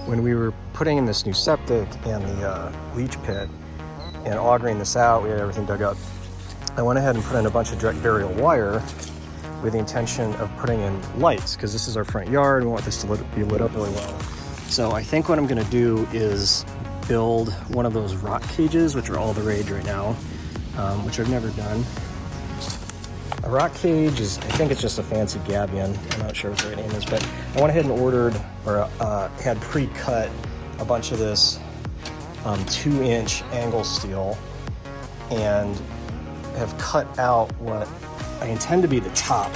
when we were putting in this new septic and the leach pit and augering this out, we had everything dug up. I went ahead and put in a bunch of direct burial wire with the intention of putting in lights, because this is our front yard. We want this to be lit up really well. So I think what I'm gonna do is build one of those rock cages, which are all the rage right now, which I've never done. A rock cage is, I think it's just a fancy gabion. I'm not sure what the right name is, but I went ahead and ordered, or had pre-cut a bunch of this 2-inch angle steel, and have cut out what I intend to be the top.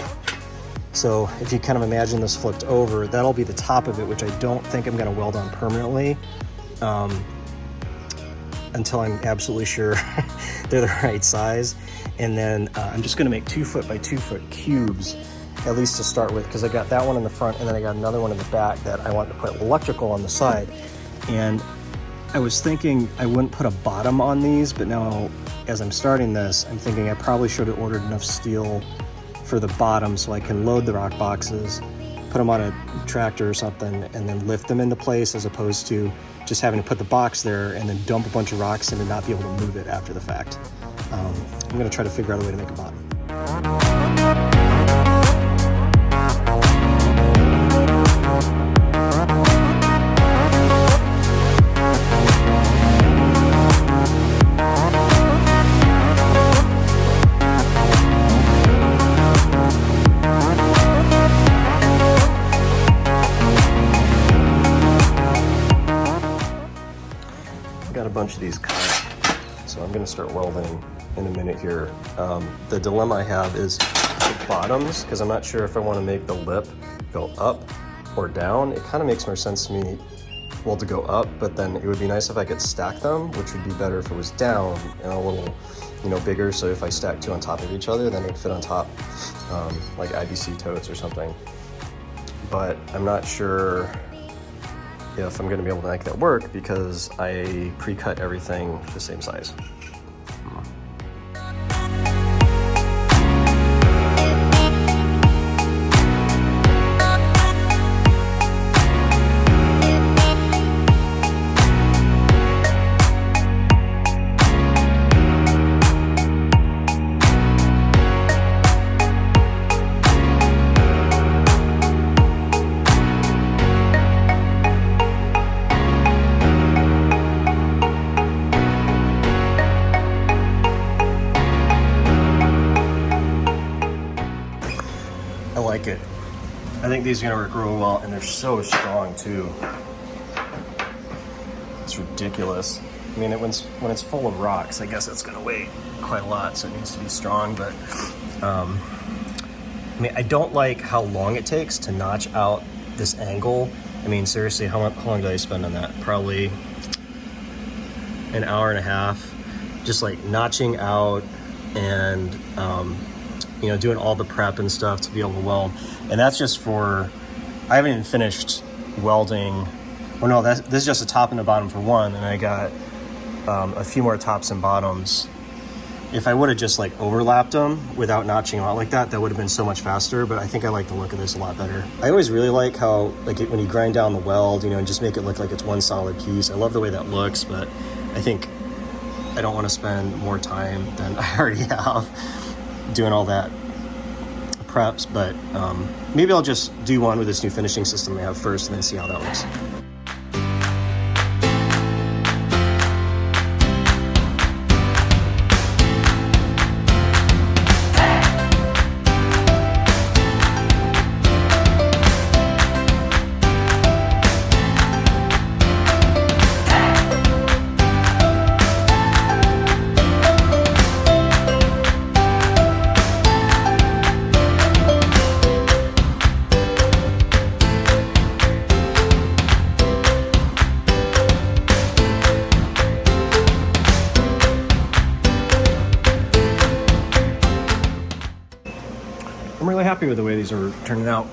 So if you kind of imagine this flipped over, that'll be the top of it, which I don't think I'm gonna weld on permanently until I'm absolutely sure they're the right size. And then I'm just gonna make 2-foot by 2-foot cubes, at least to start with, because I got that one in the front and then I got another one in the back that I want to put electrical on the side. And I was thinking I wouldn't put a bottom on these, but now as I'm starting this, I'm thinking I probably should have ordered enough steel for the bottom so I can load the rock boxes, put them on a tractor or something, and then lift them into place, as opposed to just having to put the box there and then dump a bunch of rocks in and not be able to move it after the fact. I'm gonna try to figure out a way to make a bottom. Got a bunch of these cut, so I'm gonna start welding in a minute here. The dilemma I have is the bottoms, because I'm not sure if I want to make the lip go up or down. It kind of makes more sense to me, well, to go up, but then it would be nice if I could stack them, which would be better if it was down and a little, bigger. So if I stack 2 on top of each other, then it would fit on top, like IBC totes or something. But I'm not sure if I'm going to be able to make that work, because I pre-cut everything the same size. I like it. I think these are gonna work real well, and they're so strong too. It's ridiculous. I mean, when it's full of rocks, I guess it's gonna weigh quite a lot, so it needs to be strong, but I mean, I don't like how long it takes to notch out this angle. I mean, seriously, how long did I spend on that? Probably an hour and a half, just like notching out and doing all the prep and stuff to be able to weld. And that's just for, I haven't even finished welding. Well, no, this is just a top and a bottom for one, and I got a few more tops and bottoms. If I would have just like overlapped them without notching them out like that, that would have been so much faster, but I think I like the look of this a lot better. I always really like how, when you grind down the weld, and just make it look like it's one solid piece. I love the way that looks, but I think I don't want to spend more time than I already have doing all that preps, but maybe I'll just do one with this new finishing system I have first and then see how that looks. I'm really happy with the way these are turning out.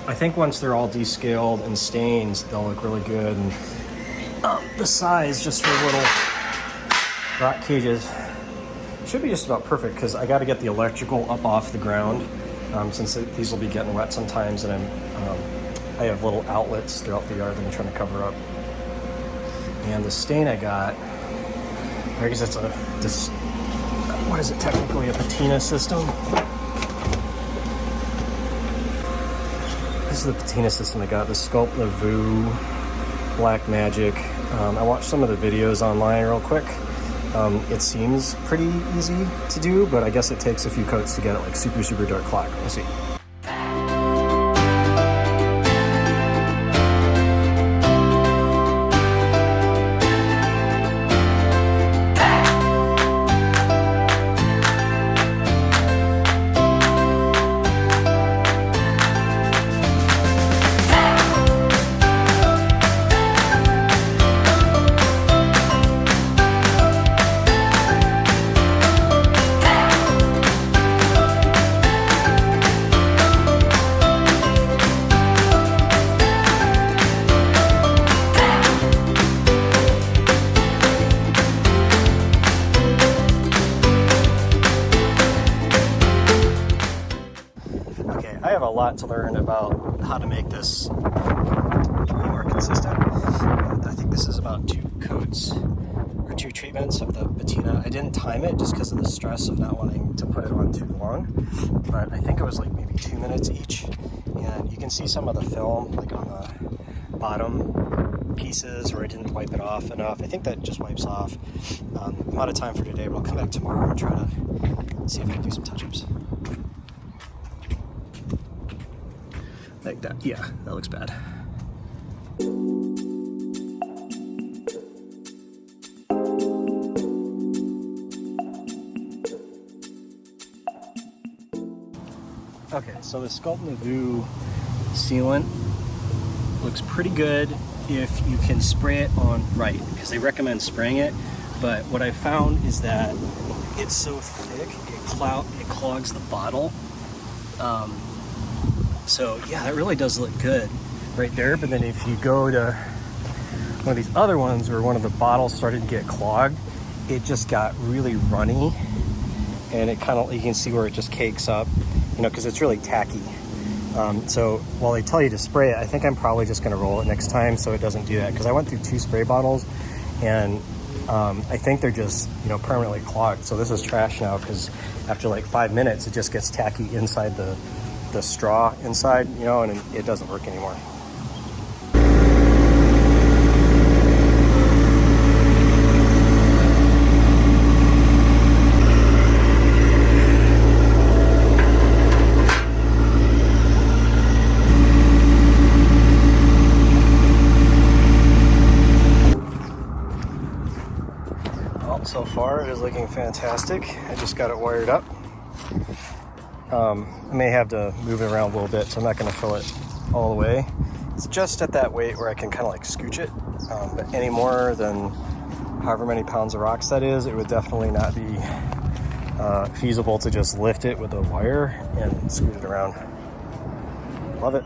I think once they're all descaled and stained, they'll look really good. And the size, just for little rock cages, should be just about perfect, because I got to get the electrical up off the ground, since these will be getting wet sometimes, and I'm I have little outlets throughout the yard that I'm trying to cover up. And the stain I got, I guess it's what is it technically, a patina system? This is the patina system I got, the Sculp Nouveau Black Magic. I watched some of the videos online real quick. It seems pretty easy to do, but I guess it takes a few coats to get it like super, super dark black. We'll see. I have a lot to learn about how to make this more consistent. I think this is about 2 coats or 2 treatments of the patina. I didn't time it just because of the stress of not wanting to put it on too long, but I think it was like maybe 2 minutes each. And you can see some of the film like on the bottom pieces where I didn't wipe it off enough. I think that just wipes off. I'm out of time for today, but I'll come back tomorrow and try to see if I can do some touch-ups. Like that. Yeah, that looks bad. Okay, so the Sculp Nouveau sealant looks pretty good if you can spray it on right, because they recommend spraying it, but what I found is that it's so thick, it clogs the bottle. So yeah, that really does look good right there. But then if you go to one of these other ones where one of the bottles started to get clogged, it just got really runny, and it kind of, you can see where it just cakes up, you know, because it's really tacky. So while they tell you to spray it, I think I'm probably just going to roll it next time so it doesn't do that, because I went through 2 spray bottles and I think they're just, you know, permanently clogged. So this is trash now, because after like 5 minutes it just gets tacky inside the straw inside, you know, and it doesn't work anymore. Well, so far it is looking fantastic. I just got it wired up. I may have to move it around a little bit, so I'm not going to fill it all the way. It's just at that weight where I can kind of like scooch it, but any more than however many pounds of rocks that is, it would definitely not be feasible to just lift it with a wire and scoot it around. Love it.